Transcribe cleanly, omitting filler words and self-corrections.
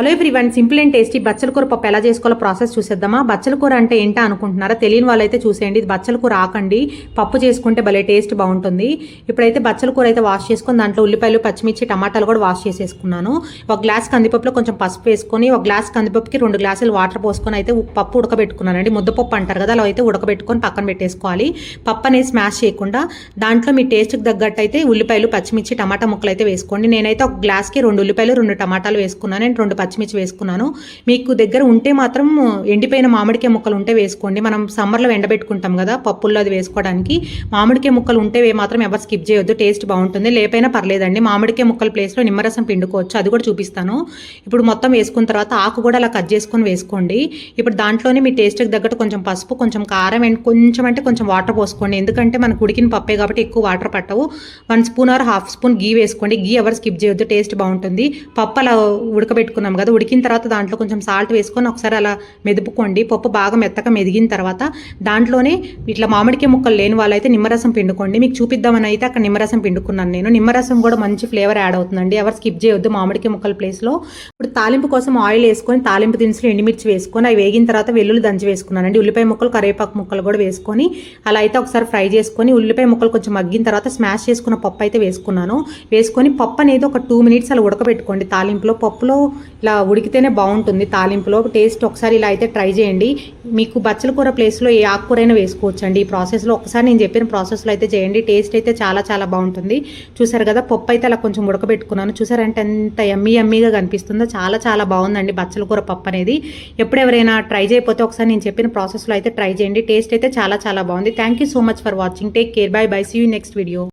Hello everyone, simple and tasty బచ్చల కూర పప్పు ఎలా చేసుకోవాలో ప్రాసెస్ చూసేద్దామా. బచ్చల కూర అంటే ఏంటా అనుకుంటున్నారా? తెలియని వాళ్ళైతే చూసేయండి. ఇది బచ్చల కూర ఆకండి, పప్పు చేసుకుంటే భలే టేస్ట్ బాగుంటుంది. ఇప్పుడైతే బచ్చల కూర అయితే వాష్ చేసుకొని దాంట్లో ఉల్లిపాయలు, పచ్చిమిర్చి, టమాటాలు కూడా వాష్ చేసేసుకున్నాను. ఒక గ్లాస్ కందిపప్పులో కొంచెం పసుపు వేసుకొని, ఒక గ్లాస్ కందిపప్పుకి 2 గ్లాసులు వాటర్ పోసుకొని అయితే పప్పు ఉడకబెట్టుకున్నానండి. ముద్దపప్పు అంటారు కదా, అలా అయితే ఉడకబెట్టుకొని పక్కన పెట్టేసుకోవాలి. పప్పు అనేది స్మాష్ చేయకుండా దాంట్లో మీ టేస్ట్కి తగ్గట్టు అయితే ఉల్లిపాయలు, పచ్చిమిర్చి, టమాటా ముక్కలు అయితే వేసుకోండి. నేనైతే ఒక గ్లాస్కి 2 ఉల్లిపాయలు, 2 టమాటాలు వేసుకున్నాను అండ్ 2 పచ్చిమిర్చి వేసుకున్నాను. మీకు దగ్గర ఉంటే మాత్రం ఎండిపోయిన మామిడికాయ ముక్కలు ఉంటే వేసుకోండి. మనం సమ్మర్లో ఎండబెట్టుకుంటాం కదా పప్పుల్లో, అది వేసుకోవడానికి మామిడికాయ ముక్కలు ఉంటే మాత్రం ఎవరు స్కిప్ చేయొద్దు, టేస్ట్ బాగుంటుంది. లేపైనా పర్లేదండి, మామిడికాయ ముక్కల ప్లేస్లో నిమ్మరసం పిండుకోవచ్చు, అది కూడా చూపిస్తాను. ఇప్పుడు మొత్తం వేసుకున్న తర్వాత ఆకు కూడా అలా కట్ చేసుకొని వేసుకోండి. ఇప్పుడు దాంట్లోనే మీ టేస్ట్కి తగ్గట్టు కొంచెం పసుపు, కొంచెం కారం అండ్ కొంచెం వాటర్ పోసుకోండి. ఎందుకంటే మనకు ఉడికిన పప్పే కాబట్టి ఎక్కువ వాటర్ పట్టవు. 1 స్పూన్ ఆర్ హాఫ్ స్పూన్ గీ వేసుకోండి. గీ ఎవరు స్కిప్ చేయొద్దు, టేస్ట్ బాగుంటుంది. పప్పు అలా ఉడకబెట్టుకున్నాం కదా, ఉడికిన తర్వాత దాంట్లో కొంచెం సాల్ట్ వేసుకొని ఒకసారి అలా మెదుపుకోండి. పప్పు బాగా మెత్తగా మెదిగిన తర్వాత దాంట్లోనే ఇట్లా మామిడికాయ ముక్కలు లేని వాళ్ళైతే నిమ్మరసం పిండుకోండి. మీకు చూపిద్దామని అయితే అక్కడ నిమ్మరసం పిండుకున్నాను నేను. నిమ్మరసం కూడా మంచి ఫ్లేవర్ యాడ్ అవుతుందండి, ఎవరు స్కిప్ చేయొద్దు మామిడికాయ ముక్కల ప్లేస్లో. ఇప్పుడు తాలింపు కోసం ఆయిల్ వేసుకొని తాలింపు దినుసులు ఎండుమిర్చి వేసుకొని అవి వేగిన తర్వాత వెల్లుల్లి దంచి వేసుకున్నానండి. ఉల్లిపాయ ముక్కలు, కరివేపాకు ముక్కలు కూడా వేసుకొని అలా అయితే ఒకసారి ఫ్రై చేసుకొని ఉల్లిపాయ ముక్కలు కొంచెం మగ్గిన తర్వాత స్మాష్ చేసుకున్న పప్పు అయితే వేసుకున్నాను. వేసుకొని పప్పు అనేది ఒక 2 మినిట్స్ అలా ఉడకబెట్టుకోండి తాలింపులో. పప్పులో ఇలా ఉడికితేనే బాగుంటుంది తాలింపులో టేస్ట్. ఒకసారి ఇలా అయితే ట్రై చేయండి. మీకు బచ్చల కూర ప్లేస్లో ఏ ఆకుకూరైనా వేసుకోవచ్చు అండి. ఈ ప్రాసెస్లో ఒకసారి నేను చెప్పిన ప్రాసెస్లో అయితే చేయండి, టేస్ట్ అయితే చాలా చాలా బాగుంటుంది. చూసారు కదా, పప్పు అయితే అలా కొంచెం ఉడకబెట్టుకున్నాను. చూసారంటే ఎంత యమ్మీగా కనిపిస్తుందో, చాలా చాలా బాగుందండి బచ్చల కూర పప్పు అనేది. ఎప్పుడు ఎవరైనా ట్రై చేయకపోతే ఒకసారి నేను చెప్పిన ప్రాసెస్లో అయితే ట్రై చేయండి, టేస్ట్ అయితే చాలా చాలా బాగుంది. Thank you so much for watching. Take care, bye bye, see you next video.